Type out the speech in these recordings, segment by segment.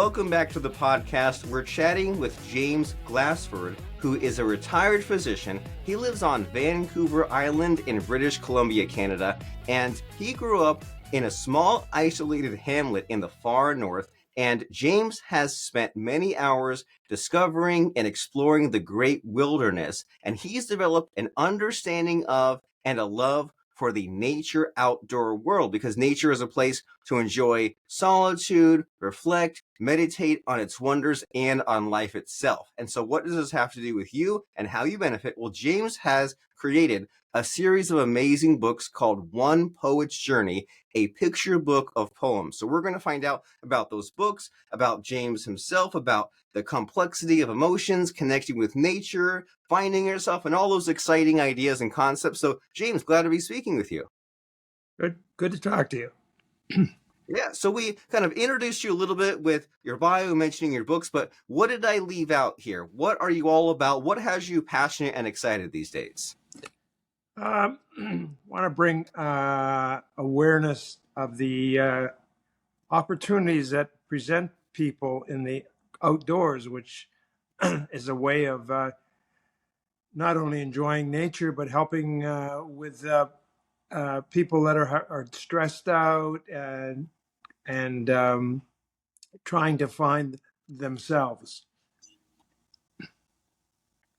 welcome back to the podcast. We're chatting with James Glassford, who is a retired physician. He lives on Vancouver Island in British Columbia, Canada, and he grew up in a small, isolated hamlet in the far north. And James has spent many hours discovering and exploring the great wilderness, and he's developed an understanding of and a love for the nature outdoor world, because nature is a place to enjoy solitude, reflect, meditate on its wonders and on life itself. And so what does this have to do with you and how you benefit? Well, James has created a series of amazing books called One Poet's Journey, a picture book of poems. So we're going to find out about those books, about James himself, about the complexity of emotions, connecting with nature, finding yourself, and all those exciting ideas and concepts. So James, glad to be speaking with you. Good to talk to you. Yeah, so we kind of introduced you a little bit with your bio, mentioning your books, but what did I leave out here? What are you all about? What has you passionate and excited these days? Want to bring awareness of the opportunities that present people in the outdoors, which is a way of not only enjoying nature, but helping with people that are stressed out and trying to find themselves.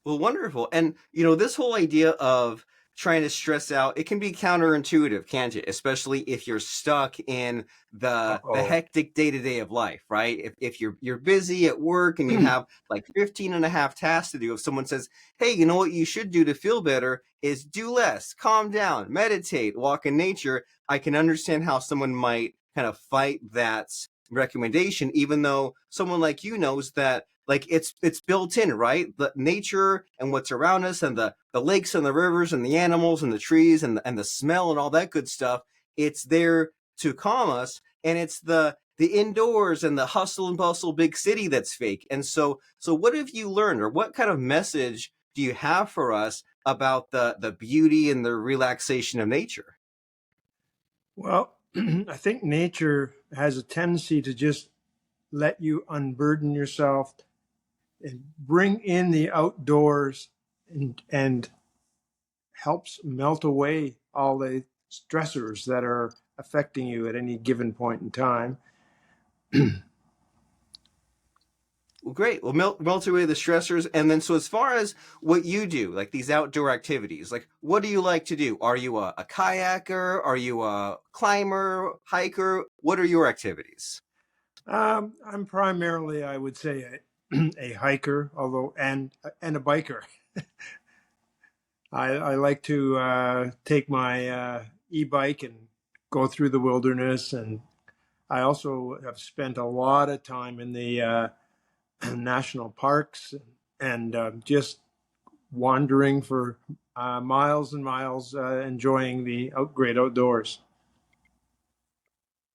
Well, wonderful. And, this whole idea of trying to stress out, it can be counterintuitive, can't it? Especially if you're stuck in the hectic day-to-day of life, right? If you're busy at work and you have like 15 and a half tasks to do, if someone says, hey, you know what you should do to feel better is do less, calm down, meditate, walk in nature, I can understand how someone might kind of fight that recommendation, even though someone like you knows that like it's built in, right? The nature and what's around us and the lakes and the rivers and the animals and the trees and the smell and all that good stuff, it's there to calm us. And it's the indoors and the hustle and bustle big city that's fake. And so what have you learned, or what kind of message do you have for us about the beauty and the relaxation of nature? Well, I think nature has a tendency to just let you unburden yourself and bring in the outdoors and helps melt away all the stressors that are affecting you at any given point in time. Well, great. Well, melt away the stressors. And then, so as far as what you do, like these outdoor activities, like what do you like to do? Are you a kayaker? Are you a climber, hiker? What are your activities? I'm primarily, I would say, a hiker, although and a biker. I like to take my e-bike and go through the wilderness, and I also have spent a lot of time in the national parks and just wandering for miles and miles, enjoying the great outdoors.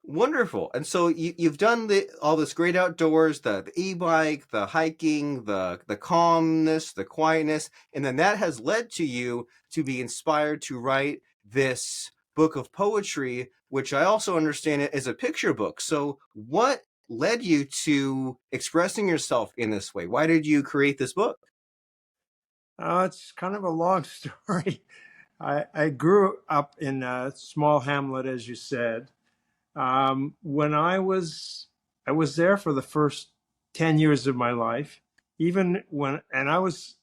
Wonderful. And so you've done all this great outdoors, the e-bike, the hiking, the calmness, the quietness, and then that has led to you to be inspired to write this book of poetry, which I also understand it as a picture book. So what led you to expressing yourself in this way? Why did you create this book? It's kind of a long story. I grew up in a small hamlet, as you said. When I was there for the first 10 years of my life, and I was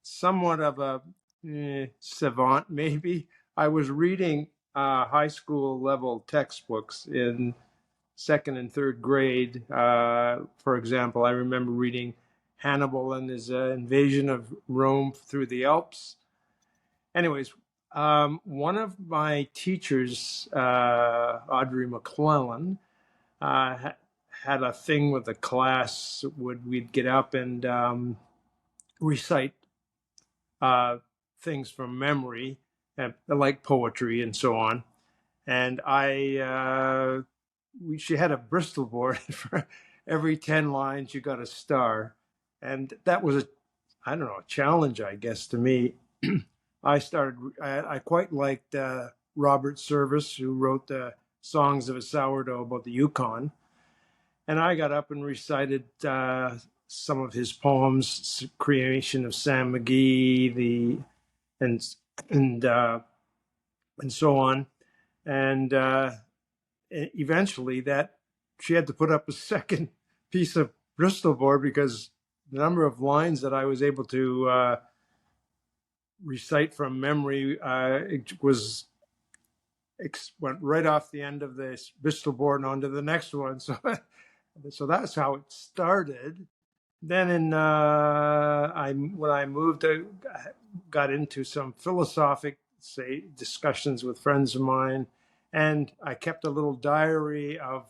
somewhat of a savant, maybe. I was reading high school level textbooks in second and third grade. For example, I remember reading Hannibal and his invasion of Rome through the Alps. Anyways, one of my teachers, Audrey McClellan, had a thing with the class. We'd get up and recite things from memory, like poetry and so on. And she had a Bristol board. For every 10 lines, you got a star. And that was a challenge, I guess, to me. I quite liked Robert Service, who wrote the Songs of a Sourdough about the Yukon. And I got up and recited some of his poems, "Creation of Sam McGee," and and uh, and so on. And eventually, that she had to put up a second piece of Bristol board because the number of lines that I was able to recite from memory it was went right off the end of this Bristol board and onto the next one. So, so that's how it started. Then, when I moved, I got into some philosophic, say, discussions with friends of mine, and I kept a little diary of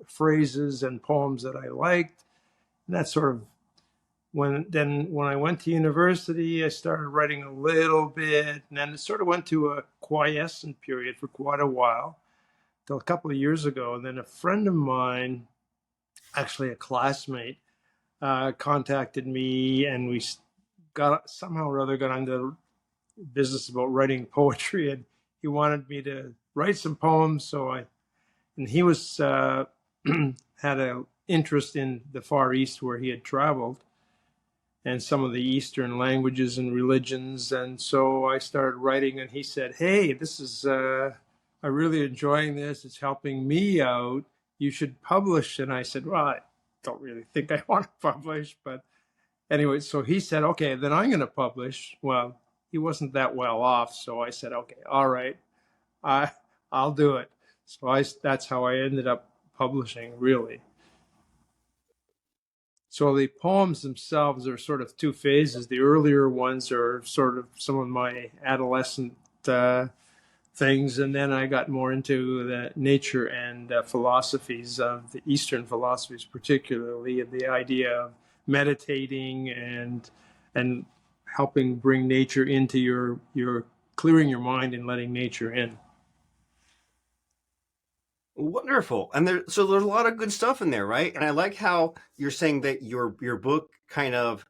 phrases and poems that I liked. And that sort of when I went to university, I started writing a little bit, and then it sort of went to a quiescent period for quite a while, till a couple of years ago. And then a friend of mine, actually a classmate, contacted me, and we got somehow or other got into business about writing poetry, and he wanted me to write some poems. And he was had an interest in the Far East where he had traveled, and some of the Eastern languages and religions. And so I started writing, and he said, "Hey, this is, I'm really enjoying this. It's helping me out. You should publish." And I said, "Well, I don't really think I want to publish." But anyway, so he said, "Okay, then I'm going to publish." Well, he wasn't that well off. So I said, "Okay, all right, I, I'll do it." So that's how I ended up publishing, really. So the poems themselves are sort of two phases. The earlier ones are sort of some of my adolescent things, and then I got more into the nature and philosophies of the Eastern philosophies, particularly the idea of meditating and helping bring nature into your clearing your mind and letting nature in. Wonderful. And there's a lot of good stuff in there, right? And I like how you're saying that your book kind of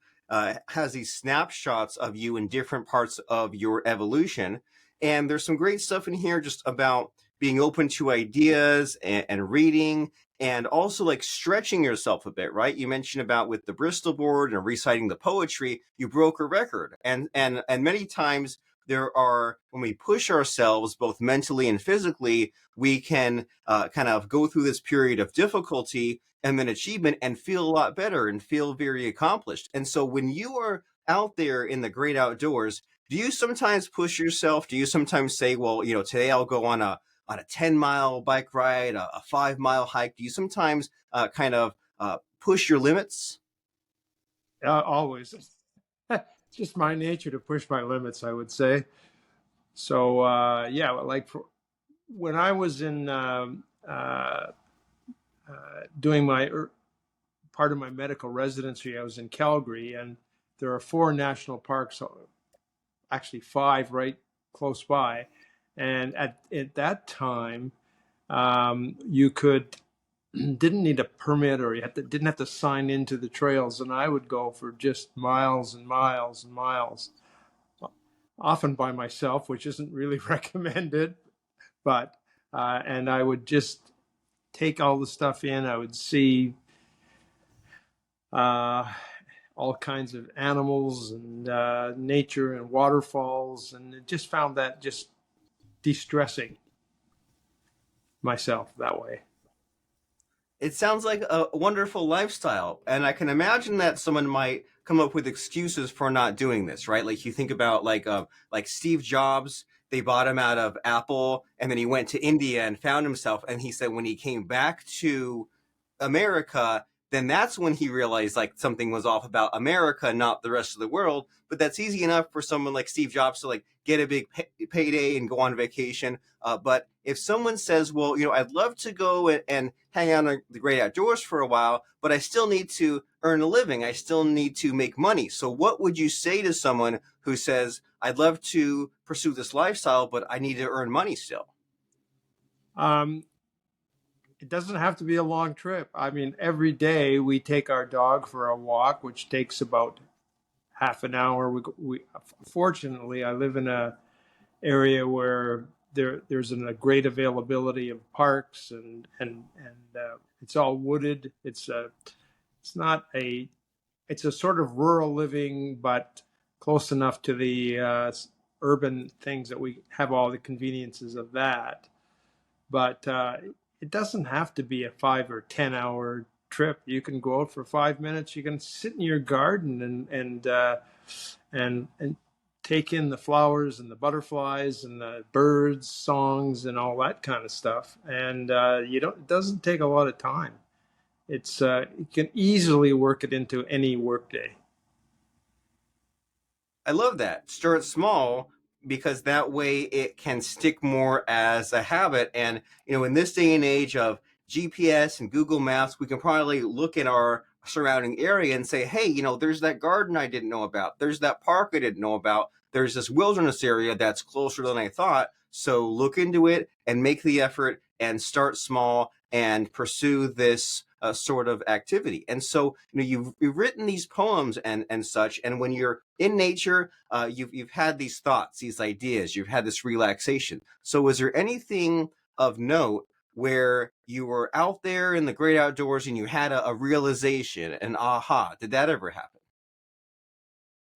has these snapshots of you in different parts of your evolution. And there's some great stuff in here just about being open to ideas and reading, and also like stretching yourself a bit, right? You mentioned about with the Bristol board and reciting the poetry, you broke a record. And many times there are, when we push ourselves both mentally and physically, we can kind of go through this period of difficulty and then achievement and feel a lot better and feel very accomplished. And so when you are out there in the great outdoors, do you sometimes push yourself? Do you sometimes say, well, today I'll go on a 10-mile bike ride, a 5-mile hike? Do you sometimes kind of push your limits? Always, it's just my nature to push my limits, I would say. So yeah, like when I was in doing my part of my medical residency, I was in Calgary, and there are 4 national parks, actually 5 right close by. And at that time, you could didn't need a permit, or didn't have to sign into the trails, and I would go for just miles and miles and miles, often by myself, which isn't really recommended. But and I would just take all the stuff in. I would see uh, all kinds of animals and nature and waterfalls, and just found that just de-stressing myself that way. It sounds like a wonderful lifestyle, and I can imagine that someone might come up with excuses for not doing this, right? Like you think about like Steve Jobs, they bought him out of Apple, and then he went to India and found himself, and he said when he came back to America, then that's when he realized like something was off about America, not the rest of the world. But that's easy enough for someone like Steve Jobs to like get a big payday and go on vacation. But if someone says, well, I'd love to go and hang out in the great outdoors for a while, but I still need to earn a living. I still need to make money. So what would you say to someone who says, I'd love to pursue this lifestyle, but I need to earn money still? Um, it doesn't have to be a long trip. I mean, every day we take our dog for a walk, which takes about half an hour. We fortunately, I live in a area where there's a great availability of parks, and it's all wooded. It's not a it's a sort of rural living, but close enough to the urban things that we have all the conveniences of that. But it doesn't have to be a 5 or 10 hour trip. You can go out for 5 minutes. You can sit in your garden and take in the flowers and the butterflies and the birds songs and all that kind of stuff. And you don't it doesn't take a lot of time. It's you can easily work it into any workday. I love that. Start small because that way it can stick more as a habit. And, in this day and age of GPS and Google Maps, we can probably look at our surrounding area and say, hey, there's that garden I didn't know about. There's that park I didn't know about. There's this wilderness area that's closer than I thought. So look into it and make the effort and start small and pursue this sort of activity. And so, you've written these poems and such. And when you're in nature, you've had these thoughts, these ideas, you've had this relaxation. So, is there anything of note where you were out there in the great outdoors and you had a realization, an aha? Did that ever happen?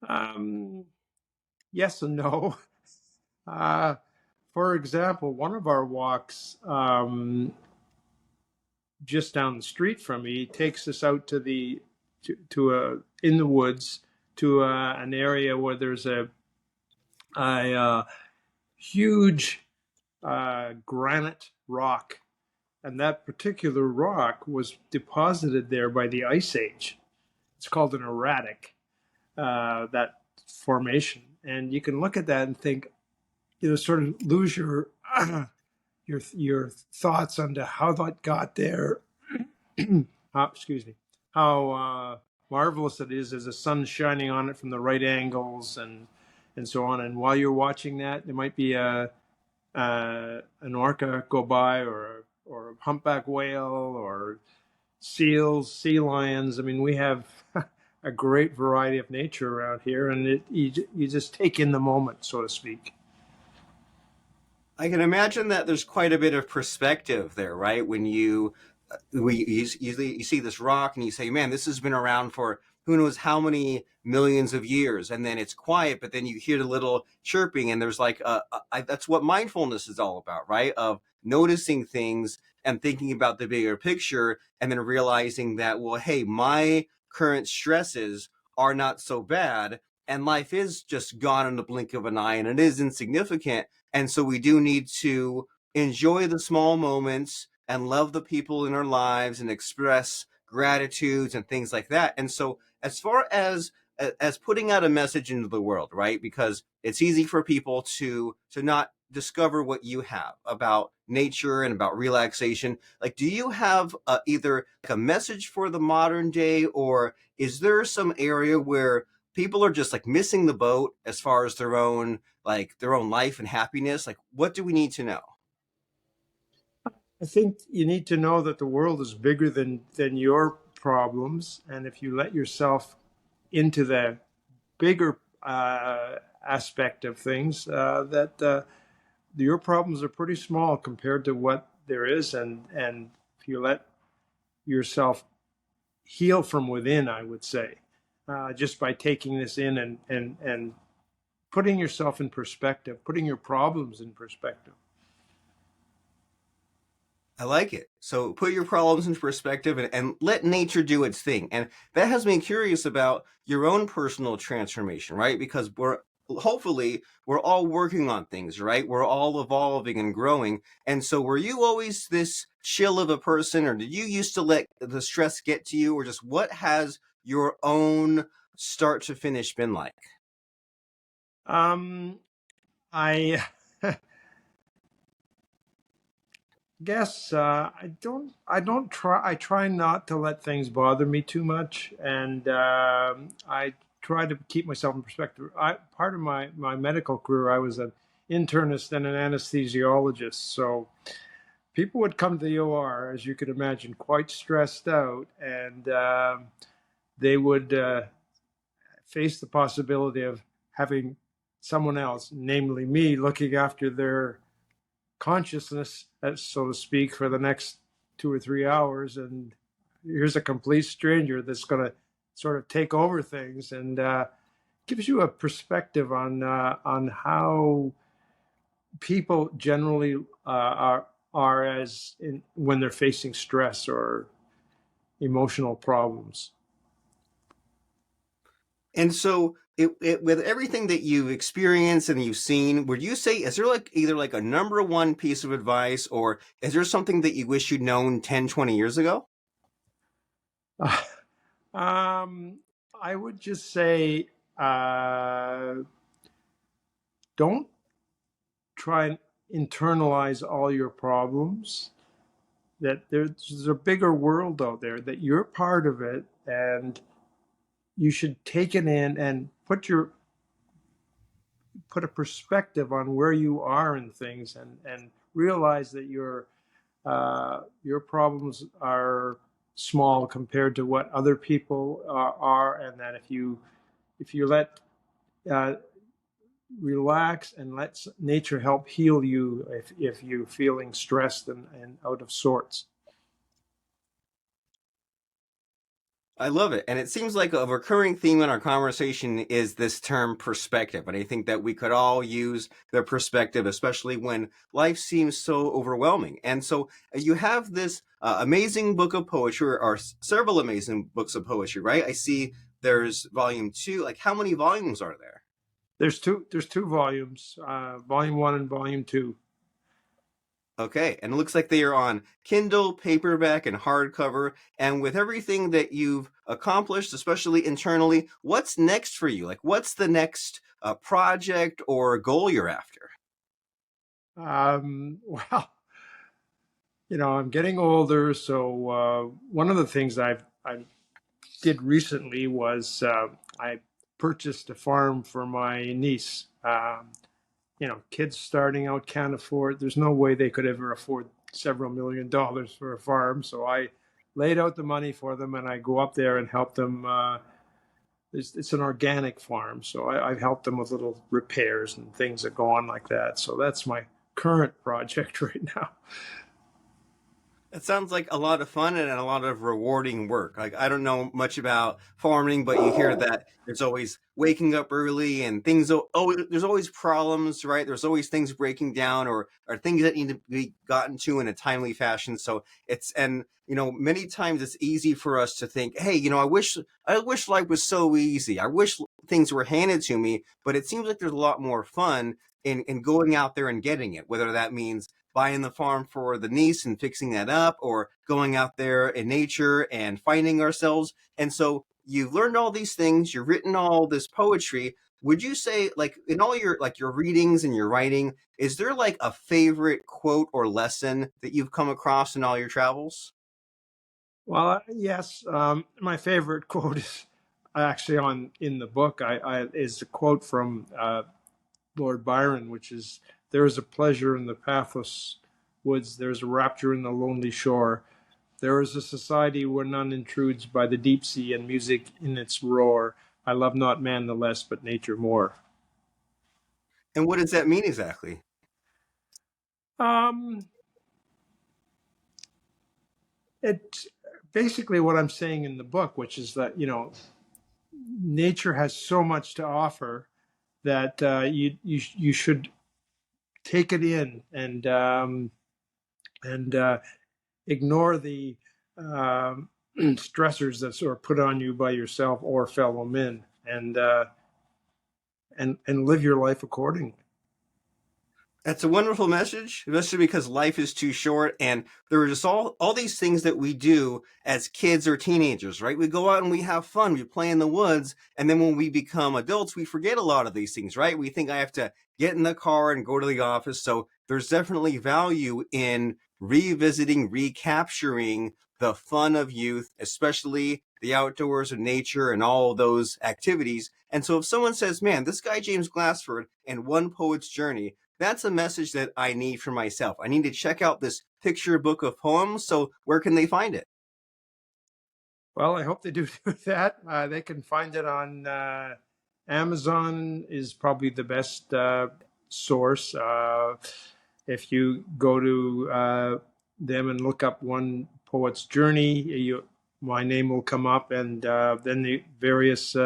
Um, yes and no. Uh, for example, one of our walks just down the street from me takes us out to a in the woods to an area where there's a huge granite rock, and that particular rock was deposited there by the Ice Age. It's called an erratic, that formation, and you can look at that and think, sort of lose your thoughts onto how that got there. Excuse me, how marvelous it is as the sun's shining on it from the right angles and so on. And while you're watching that, there might be an orca go by, or a humpback whale, or seals, sea lions. I mean, we have a great variety of nature around here, and you just take in the moment, so to speak. I can imagine that there's quite a bit of perspective there, right? When you see this rock and you say, man, this has been around for who knows how many millions of years, and then it's quiet, but then you hear the little chirping, and there's like that's what mindfulness is all about, right? Of noticing things and thinking about the bigger picture, and then realizing that, well, hey, my current stresses are not so bad, and life is just gone in the blink of an eye, and it is insignificant. And so we do need to enjoy the small moments and love the people in our lives and express gratitudes and things like that. And so, as far as putting out a message into the world, right? Because it's easy for people to not discover what you have about nature and about relaxation. Like, do you have either like a message for the modern day, or is there some area where people are just like missing the boat as far as their own life and happiness? Like, what do we need to know? I think you need to know that the world is bigger than your problems, and if you let yourself into the bigger aspect of things, that your problems are pretty small compared to what there is, and if you let yourself heal from within, I would say, just by taking this in and putting yourself in perspective, putting your problems in perspective. I like it. So put your problems into perspective and let nature do its thing. And that has me curious about your own personal transformation, right? Because we're all working on things, right? We're all evolving and growing. And so were you always this chill of a person, or did you used to let the stress get to you, or just what has your own start to finish been like? Um, I guess I try not to let things bother me too much, and I try to keep myself in perspective. Part of my medical career, I was an internist and an anesthesiologist, so people would come to the OR, as you could imagine, quite stressed out, and they would face the possibility of having someone else, namely me, looking after their consciousness, so to speak, for the next 2 or 3 hours, and here's a complete stranger that's going to sort of take over things, and gives you a perspective on how people generally are as in when they're facing stress or emotional problems. And so, with everything that you've experienced and you've seen, would you say, is there like either like a number one piece of advice, or is there something that you wish you'd known 10, 20 years ago? Uh, um, I would just say, uh, don't try and internalize all your problems. That there's a bigger world out there, that you're part of it, and you should take it in and put a perspective on where you are in things, and realize that your problems are small compared to what other people are, and that if you let uh, relax and let nature help heal you if you're feeling stressed and out of sorts. I love it. And it seems like a recurring theme in our conversation is this term perspective. And I think that we could all use the perspective, especially when life seems so overwhelming. And so you have this amazing book of poetry, or several amazing books of poetry, right? I see there's volume two. Like, how many volumes are there? There's two volumes, volume one and volume two. Okay, and it looks like they are on Kindle, paperback, and hardcover. And with everything that you've accomplished, especially internally, what's next for you? Like, what's the next project or goal you're after? Well, I'm getting older, so one of the things I did recently was I purchased a farm for my niece. Kids starting out can't afford. There's no way they could ever afford several $1 million for a farm. So I laid out the money for them, and I go up there and help them. It's an organic farm, so I've helped them with little repairs and things that go on like that. So that's my current project right now. It sounds like a lot of fun and a lot of rewarding work. Like, I don't know much about farming, but you hear that there's always waking up early and things. Oh, there's always problems, right? There's always things breaking down, or things that need to be gotten to in a timely fashion. So many times it's easy for us to think, hey, I wish life was so easy. I wish things were handed to me. But it seems like there's a lot more fun in going out there and getting it, whether that means buying the farm for the niece and fixing that up, or going out there in nature and finding ourselves. And so you've learned all these things, you've written all this poetry. Would you say, like, in all your readings and your writing, is there like a favorite quote or lesson that you've come across in all your travels? Well, yes, my favorite quote is actually on in the book. Is a quote from Lord Byron, which is, "There is a pleasure in the pathless woods, there is a rapture in the lonely shore. There is a society where none intrudes by the deep sea, and music in its roar. I love not man the less, but nature more." And what does that mean exactly? Um, it's basically what I'm saying in the book, which is that nature has so much to offer that you should take it in, and ignore the stressors that sort of put on you by yourself or fellow men, and live your life accordingly. That's a wonderful message, especially because life is too short, and there are just all these things that we do as kids or teenagers, right? We go out and we have fun, we play in the woods, and then when we become adults, we forget a lot of these things, right? We think I have to get in the car and go to the office. So there's definitely value in revisiting, recapturing the fun of youth, especially the outdoors and nature and all of those activities. And so if someone says, man, this guy James Glassford and One Poet's Journey, that's a message that I need for myself. I need to check out this picture book of poems. So where can they find it? Well, I hope they do that. They can find it on Amazon is probably the best source. if you go to them and look up One Poet's Journey, my name will come up, and then the various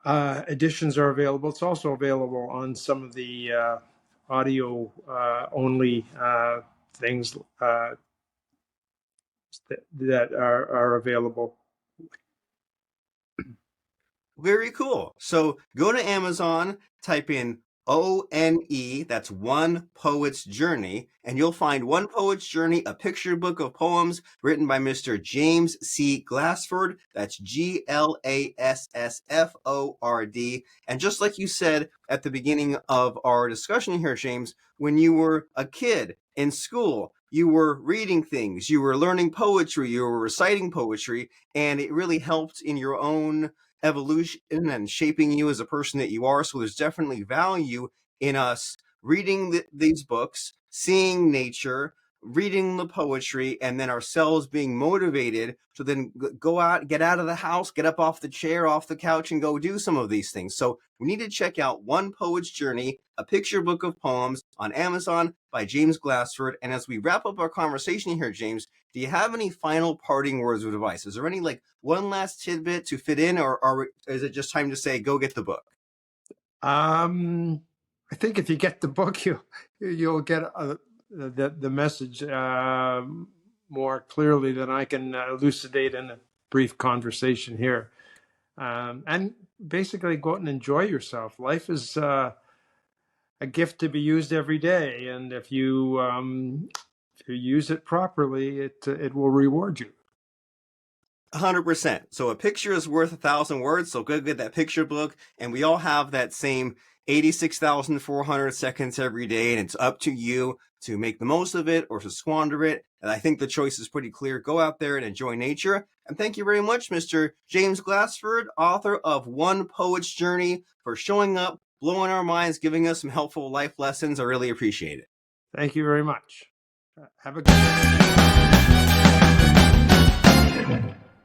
editions are available. It's also available on some of the audio only things that are available. Very cool. So go to Amazon, type in ONE, that's One Poet's Journey, and you'll find One Poet's Journey, a picture book of poems written by Mr. James C. Glassford. That's Glassford. And just like you said at the beginning of our discussion here, James, when you were a kid in school, you were reading things, you were learning poetry, you were reciting poetry, and it really helped in your own evolution and shaping you as a person that you are. So there's definitely value in us reading these books, seeing nature, reading the poetry, and then ourselves being motivated to then go out, get out of the house, get up off the chair, off the couch, and go do some of these things. So we need to check out One Poet's Journey, a picture book of poems on Amazon by James Glassford. And as we wrap up our conversation here, James, do you have any final parting words of advice? Is there any one last tidbit to fit in, or is it just time to say, go get the book? I think if you get the book, you'll get the message more clearly than I can elucidate in a brief conversation here. And basically go out and enjoy yourself. Life is a gift to be used every day, and if you use it properly, it will reward you. 100%. So a picture is worth 1,000 words. So go get that picture book. And we all have that same 86,400 seconds every day. And it's up to you to make the most of it or to squander it. And I think the choice is pretty clear. Go out there and enjoy nature. And thank you very much, Mr. James Glassford, author of One Poet's Journey, for showing up, blowing our minds, giving us some helpful life lessons. I really appreciate it. Thank you very much. Have a good day.